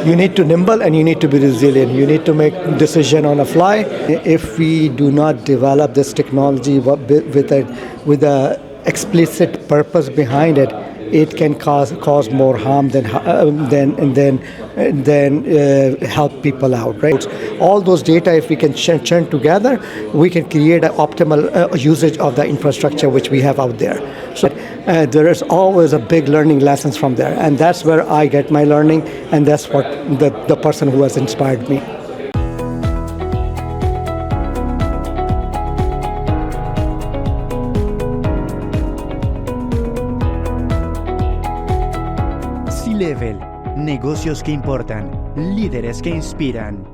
You need to nimble and you need to be resilient. You need to make decision on a fly. If we do not develop this technology with a explicit purpose behind it, it can cause more harm than help people out, right? All those data, if we can churn together, we can create an optimal usage of the infrastructure which we have out there. So there is always a big learning lessons from there, and that's where I get my learning, and that's what the person who has inspired me. C-Level, negocios que importan, líderes que inspiran.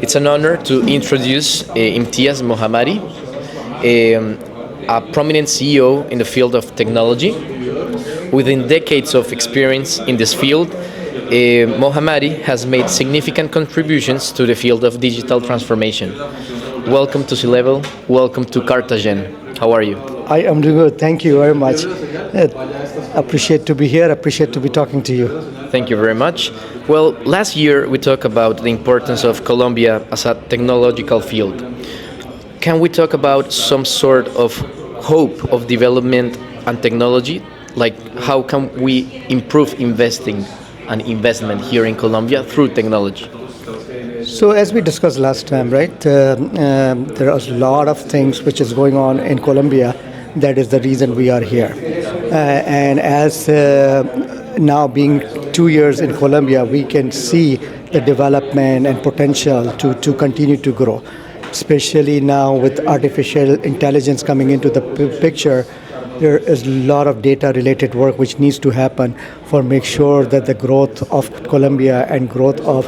It's an honor to introduce Imtiaz Mohammady, a prominent CEO in the field of technology. Within decades of experience in this field, Mohammady has made significant contributions to the field of digital transformation. Welcome to C-Level, welcome to Cartagena. How are you? I am doing good. Thank you very much. Appreciate to be here. Appreciate to be talking to you. Thank you very much. Well, last year we talked about the importance of Colombia as a technological field. Can we talk about some sort of hope of development and technology? Like how can we improve investing and investment here in Colombia through technology? So as we discussed last time, right, there are a lot of things which is going on in Colombia. That is the reason we are here. And as now being 2 years in Colombia, we can see the development and potential to continue to grow. Especially now with artificial intelligence coming into the picture, there is a lot of data-related work which needs to happen for make sure that the growth of Colombia and growth of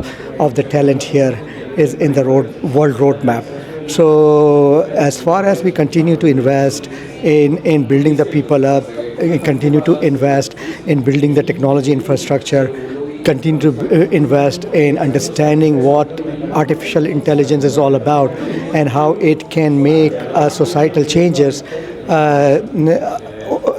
the talent here is in the world roadmap. So as far as we continue to invest in building the people up, continue to invest in building the technology infrastructure, continue to invest in understanding what artificial intelligence is all about and how it can make societal changes,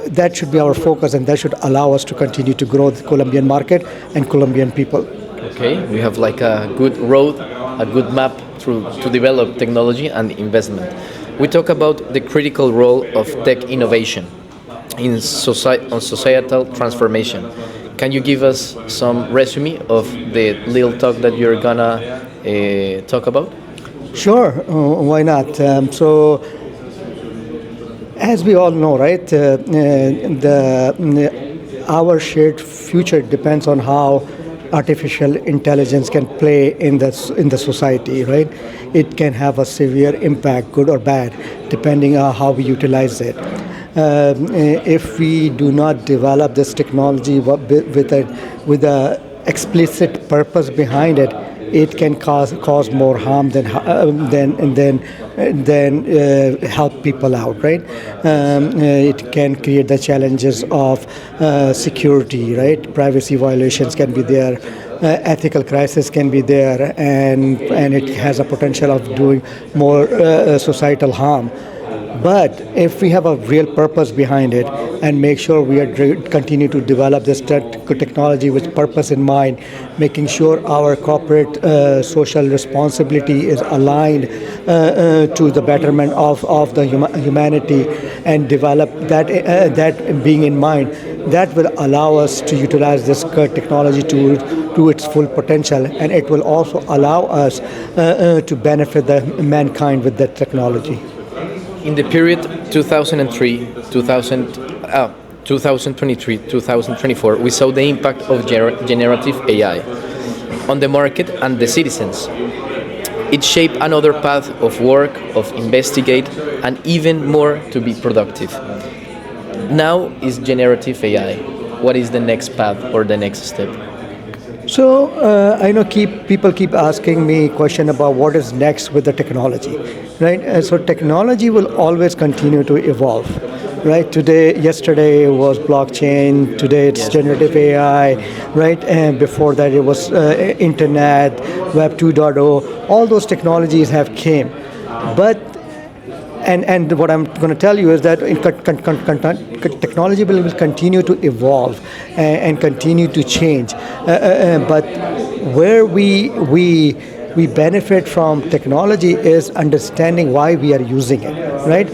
that should be our focus, and that should allow us to continue to grow the Colombian market and Colombian people. Okay, we have like a good road, a good map to develop technology and investment. We talk about the critical role of tech innovation in societal transformation. Can you give us some resume of the little talk that you're gonna talk about? Sure, why not? So, as we all know, right, our shared future depends on how artificial intelligence can play in the society, right? It can have a severe impact, good or bad, depending on how we utilize it. If we do not develop this technology with a explicit purpose behind it, it can cause more harm than help people out, right? It can create the challenges of security, right? Privacy violations can be there, ethical crisis can be there, and it has a potential of doing more societal harm. But if we have a real purpose behind it and make sure we continue to develop this technology with purpose in mind, making sure our corporate social responsibility is aligned to the betterment of the humanity, and develop that being in mind, that will allow us to utilize this technology to its full potential, and it will also allow us to benefit the mankind with that technology. In the period 2023-2024, we saw the impact of generative AI on the market and the citizens. It shaped another path of work, of investigate, and even more to be productive. Now is generative AI. What is the next path or the next step? So I know people keep asking me question about what is next with the technology, right? So technology will always continue to evolve, right? Yesterday was blockchain, today it's generative AI, right? And before that it was internet, Web 2.0. All those technologies have came, but and what I'm going to tell you is that technology will continue to evolve and continue to change. But where we benefit from technology is understanding why we are using it, right?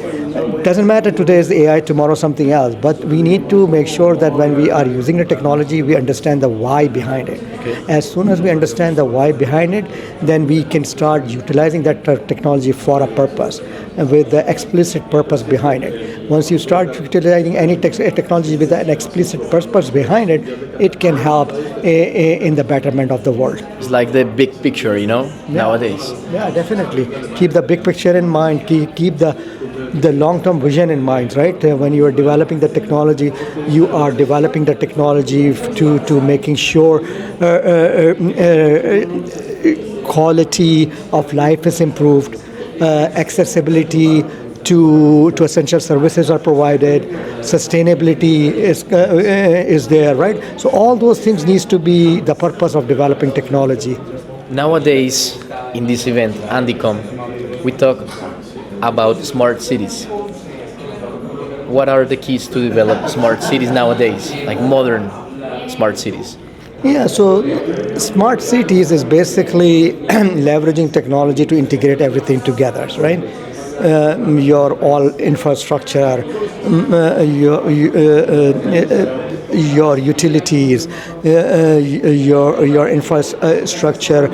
Doesn't matter today is AI, tomorrow something else, but we need to make sure that when we are using the technology, we understand the why behind it. Okay. As soon as we understand the why behind it, then we can start utilizing that technology for a purpose with the explicit purpose behind it. Once you start utilizing any technology with an explicit purpose behind it, it can help in the betterment of the world. It's like the big picture, nowadays. Yeah, definitely. Keep the big picture in mind. Keep the long-term vision in mind, right? When you are developing the technology, you are developing the technology to making sure quality of life is improved, accessibility to essential services are provided, sustainability is there, right? So all those things needs to be the purpose of developing technology. Nowadays, in this event, Andicom, we talk about smart cities. What are the keys to develop smart cities nowadays, like modern smart cities? Yeah, so smart cities is basically leveraging technology to integrate everything together, right? Your all infrastructure, your utilities, your infrastructure,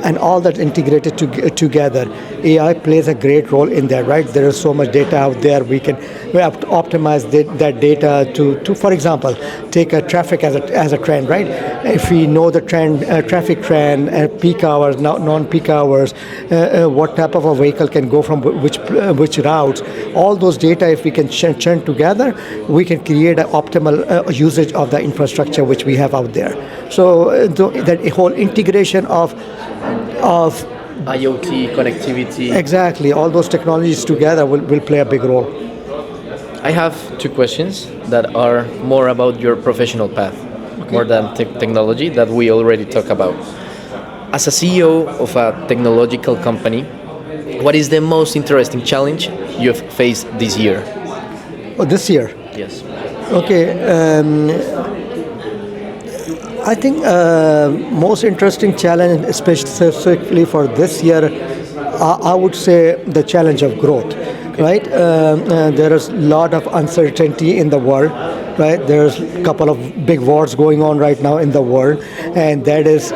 and all that integrated together. AI plays a great role in that, right? There is so much data out there. We have to optimize that data to, for example, take a traffic as a trend, right? If we know the trend, traffic trend, peak hours, non-peak hours, what type of a vehicle can go from which routes, all those data, if we can churn together, we can create an optimal usage of the infrastructure which we have out there. So that whole integration of IoT, connectivity. Exactly, all those technologies together will play a big role. I have two questions that are more about your professional path, more than technology that we already talked about. As a CEO of a technological company, what is the most interesting challenge you've faced this year? Oh, this year? Yes. Okay. I think most interesting challenge, specifically for this year, I would say the challenge of growth. Right? There is a lot of uncertainty in the world. Right? There's a couple of big wars going on right now in the world, and that is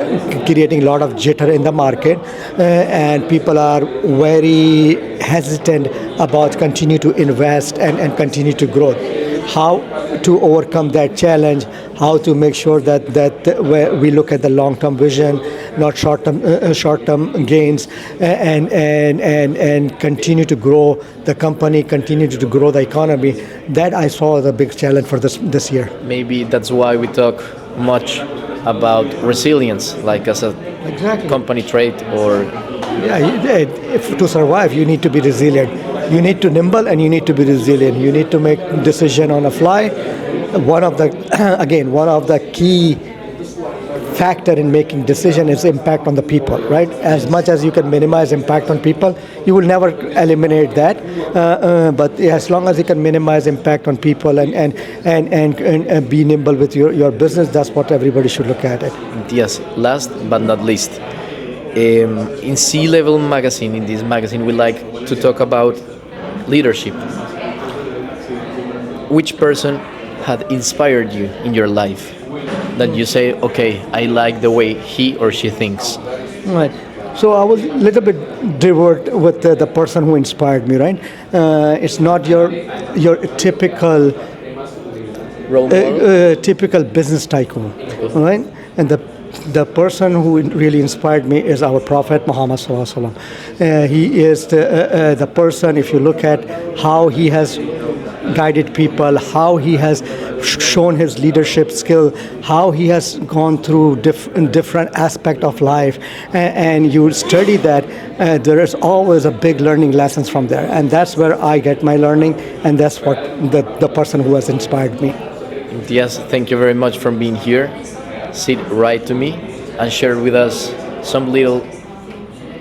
creating a lot of jitter in the market, and people are very hesitant about continue to invest and continue to grow. How to overcome that challenge, how to make sure that we look at the long-term vision, not short-term gains, and continue to grow the company, continue to grow the economy. That I saw as a big challenge for this year. Maybe that's why we talk much about resilience, like as a company trait, or if to survive, you need to be resilient. You need to nimble and you need to be resilient. You need to make decision on the fly. One of the key factor in making decision is impact on the people, right? As much as you can minimize impact on people, you will never eliminate that. But as long as you can minimize impact on people and be nimble with your business, that's what everybody should look at it. Yes, last but not least, in C-Level magazine, in this magazine, we like to talk about leadership. Which person had inspired you in your life that you say, okay, I like the way he or she thinks? Right. So I was a little bit diverted with the person who inspired me, right? It's not your typical role model? Typical business tycoon, right? And the person who really inspired me is our Prophet Muhammad Sallallahu Alaihi Wasallam. He is the person, if you look at how he has guided people, how he has shown his leadership skill, how he has gone through different aspect of life, and you study that, there is always a big learning lessons from there, and that's where I get my learning, and that's what the person who has inspired me. Imtiaz, thank you very much for being here. Sit right to me and share with us some little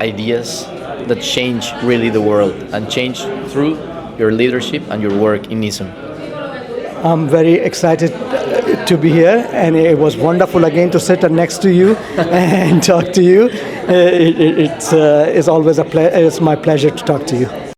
ideas that change really the world and change through your leadership and your work in Nisum. I'm very excited to be here, and it was wonderful again to sit next to you and talk to you. It's always it's my pleasure to talk to you.